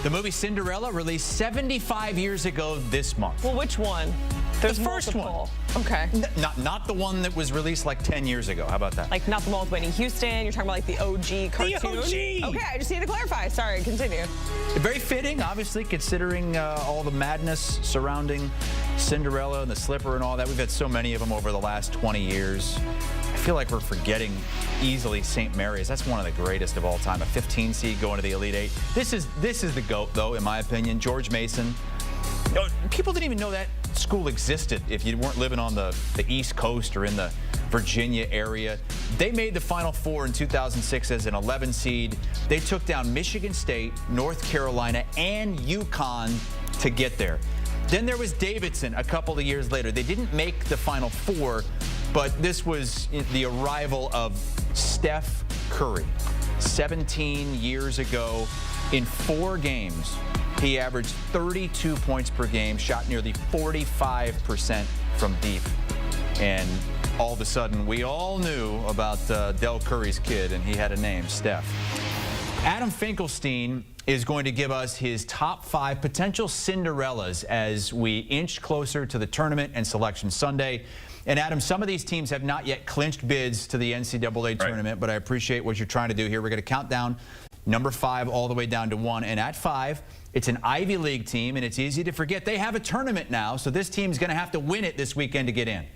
The movie Cinderella released 75 years ago this month. Well, which one? There's the first multiple. one. Okay. Not the one that was released like 10 years ago. How about that? Like not the one with Whitney Houston. You're talking about like the OG cartoon. The OG! Okay, I just need to clarify. Sorry, continue. Very fitting, obviously, considering all the madness surrounding Cinderella and the slipper and all that. We've had so many of them over the last 20 years. I feel like we're forgetting easily St. Mary's. That's one of the greatest of all time. A 15 seed going to the Elite Eight. This is the GOAT, though, in my opinion. George Mason. You know, people didn't even know that school existed if you weren't living on the East Coast or in the Virginia area. They made the Final Four in 2006 as an 11 seed. They took down Michigan State, North Carolina, and UConn to get there. Then there was Davidson a couple of years later. They didn't make the Final Four, but this was the arrival of Steph Curry. 17 years ago, in 4 games, he averaged 32 points per game, shot nearly 45% from deep. And all of a sudden, we all knew about Del Curry's kid, and he had a name, Steph. Adam Finkelstein is going to give us his top 5 potential Cinderellas as we inch closer to the tournament and Selection Sunday. And Adam, some of these teams have not yet clinched bids to the NCAA tournament, but I appreciate what you're trying to do here. We're going to count down number 5 all the way down to 1. And at 5, it's an Ivy League team, and it's easy to forget they have a tournament now, so this team's going to have to win it this weekend to get in.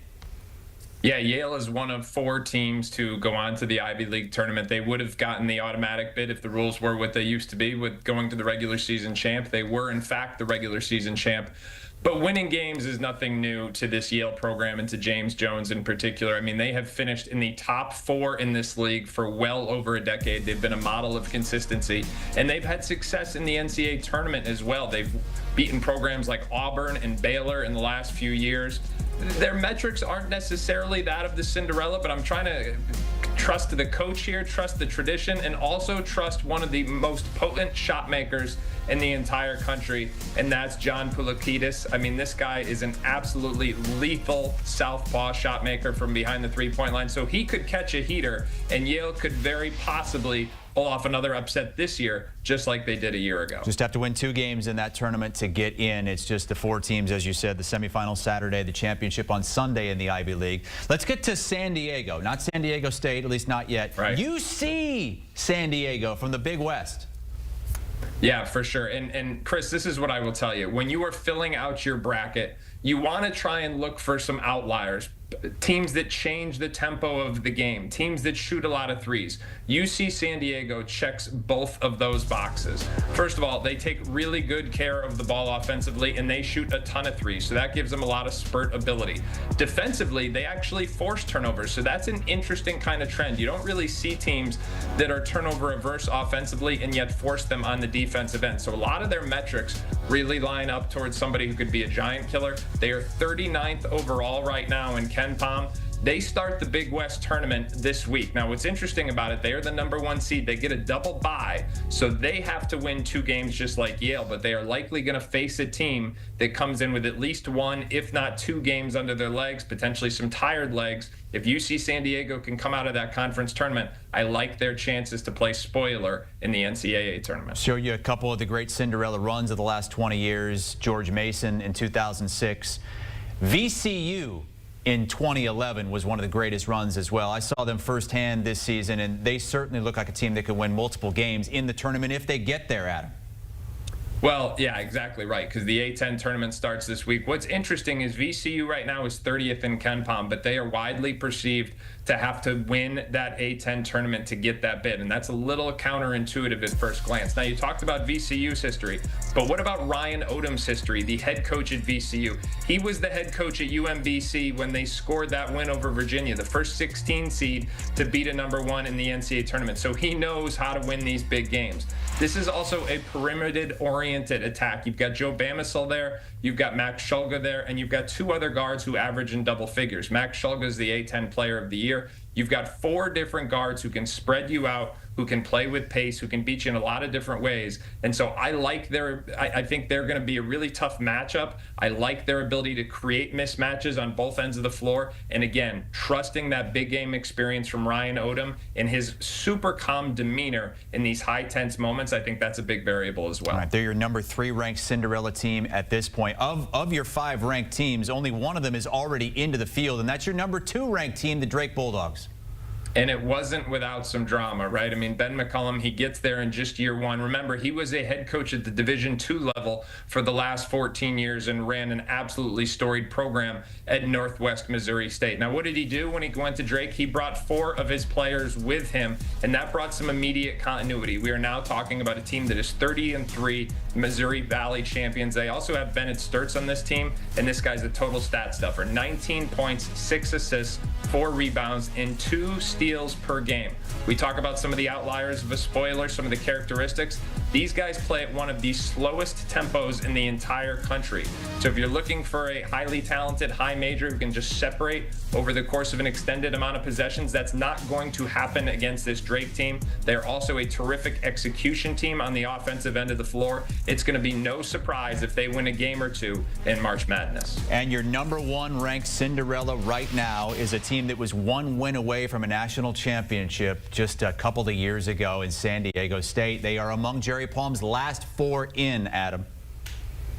Yeah, Yale is one of 4 teams to go on to the Ivy League tournament. They would have gotten the automatic bid if the rules were what they used to be with going to the regular season champ. They were, in fact, the regular season champ. But winning games is nothing new to this Yale program and to James Jones in particular. I mean, they have finished in the top 4 in this league for well over a decade. They've been a model of consistency, and they've had success in the NCAA tournament as well. They've beaten programs like Auburn and Baylor in the last few years. Their metrics aren't necessarily that of the Cinderella, but I'm trying to trust the coach here, trust the tradition, and also trust one of the most potent shot makers in the entire country, and that's John Poulikitis. I mean, this guy is an absolutely lethal southpaw shot maker from behind the three-point line, so he could catch a heater, and Yale could very possibly pull off another upset this year, just like they did a year ago. Just have to win 2 games in that tournament to get in. It's just the 4 teams, as you said, the semifinal Saturday, the championship on Sunday in the Ivy League. Let's get to San Diego. Not San Diego State, at least not yet. Right. UC San Diego from the Big West. Yeah, for sure. And Chris, this is what I will tell you. When you are filling out your bracket, you want to try and look for some outliers. Teams that change the tempo of the game, teams that shoot a lot of threes. UC San Diego checks both of those boxes. First of all, they take really good care of the ball offensively, and they shoot a ton of threes, so that gives them a lot of spurt ability. Defensively, they actually force turnovers, so that's an interesting kind of trend. You don't really see teams that are turnover averse offensively and yet force them on the defensive end. So a lot of their metrics really line up towards somebody who could be a giant killer. They are 39th overall right now in KenPom. They start the Big West tournament this week. Now, what's interesting about it, they are the number 1 seed. They get a double bye, so they have to win 2 games just like Yale, but they are likely going to face a team that comes in with at least 1, if not 2 games under their legs, potentially some tired legs. If UC San Diego can come out of that conference tournament, I like their chances to play spoiler in the NCAA tournament. Show you a couple of the great Cinderella runs of the last 20 years. George Mason in 2006. VCU in 2011 was one of the greatest runs as well. I saw them firsthand this season, and they certainly look like a team that could win multiple games in the tournament if they get there, Adam. Well, yeah, exactly right, because the A-10 tournament starts this week. What's interesting is VCU right now is 30th in KenPom, but they are widely perceived to have to win that A-10 tournament to get that bid, and that's a little counterintuitive at first glance. Now, you talked about VCU's history, but what about Ryan Odom's history, the head coach at VCU? He was the head coach at UMBC when they scored that win over Virginia, the first 16 seed to beat a number 1 in the NCAA tournament, so he knows how to win these big games. This is also a perimeter-oriented attack. You've got Joe Bamisile there, you've got Max Shulga there, and you've got 2 other guards who average in double figures. Max Shulga is the A-10 player of the year. You've got 4 different guards who can spread you out, who can play with pace, who can beat you in a lot of different ways. And so I think they're going to be a really tough matchup. I like their ability to create mismatches on both ends of the floor. And again, trusting that big game experience from Ryan Odom and his super calm demeanor in these high tense moments, I think that's a big variable as well. All right, they're your number 3 ranked Cinderella team at this point. Of your 5 ranked teams, only one of them is already into the field, and that's your number 2 ranked team, the Drake Bulldogs. And it wasn't without some drama, right? I mean, Ben McCollum, he gets there in just year 1. Remember, he was a head coach at the Division II level for the last 14 years and ran an absolutely storied program at Northwest Missouri State. Now, what did he do when he went to Drake? He brought 4 of his players with him, and that brought some immediate continuity. We are now talking about a team that is 30-3 Missouri Valley champions. They also have Bennett Sturtz on this team, and this guy's a total stat stuffer. 19 points, 6 assists, 4 rebounds, and 2 steals per game. We talk about some of the outliers of a spoiler, some of the characteristics. These guys play at one of the slowest tempos in the entire country. So if you're looking for a highly talented high major who can just separate over the course of an extended amount of possessions, that's not going to happen against this Drake team. They're also a terrific execution team on the offensive end of the floor. It's going to be no surprise if they win a game or 2 in March Madness. And your number 1 ranked Cinderella right now is a team that was 1 win away from a national championship just a couple of years ago in San Diego State. They are among Jerry Palm's last 4 in, Adam.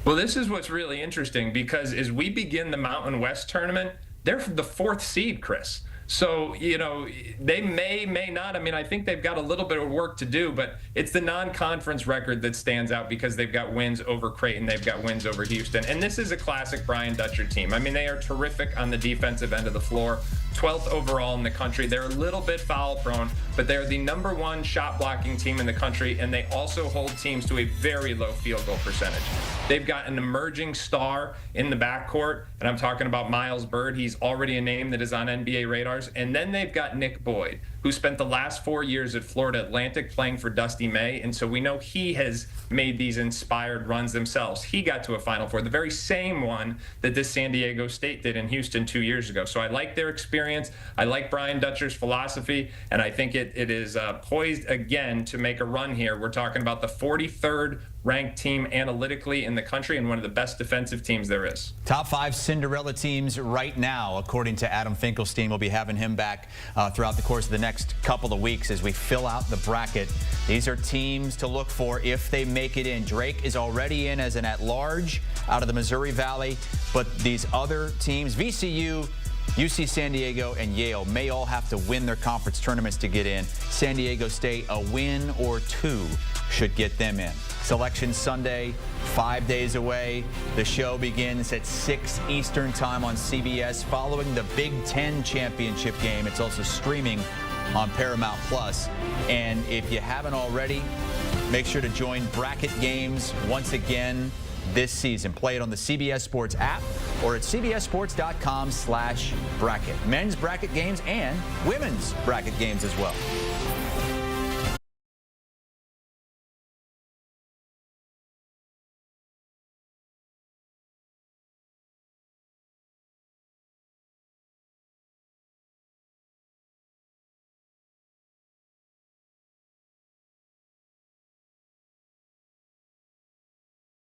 Well, this is what's really interesting, because as we begin the Mountain West tournament, they're the 4th seed, Chris. So, you know, they may not. I mean, I think they've got a little bit of work to do, but it's the non-conference record that stands out because they've got wins over Creighton. They've got wins over Houston. And this is a classic Brian Dutcher team. I mean, they are terrific on the defensive end of the floor. 12th overall in the country. They're a little bit foul prone, but they're the number 1 shot blocking team in the country, and they also hold teams to a very low field goal percentage. They've got an emerging star in the backcourt, and I'm talking about Miles Bird. He's already a name that is on NBA radars. And then they've got Nick Boyd, who spent the last 4 years at Florida Atlantic playing for Dusty May, and so we know he has made these inspired runs themselves. He got to a Final Four, the very same one that this San Diego State did in Houston 2 years ago. So I like their experience. I like Brian Dutcher's philosophy, and I think it is poised again to make a run here. We're talking about the 43rd ranked team analytically in the country and one of the best defensive teams there is. Top 5 Cinderella teams right now, according to Adam Finkelstein. We'll be having him back throughout the course of the next couple of weeks as we fill out the bracket. These are teams to look for if they make it in. Drake is already in as an at-large out of the Missouri Valley, but these other teams, VCU, UC San Diego, and Yale, may all have to win their conference tournaments to get in. San Diego State, a win or 2 should get them in. Selection Sunday, 5 days away. The show begins at 6 Eastern time on CBS following the Big Ten championship game. It's also streaming on Paramount Plus. And if you haven't already, make sure to join Bracket Games once again this season. Play it on the CBS Sports app or at cbssports.com/bracket. Men's bracket games and women's bracket games as well.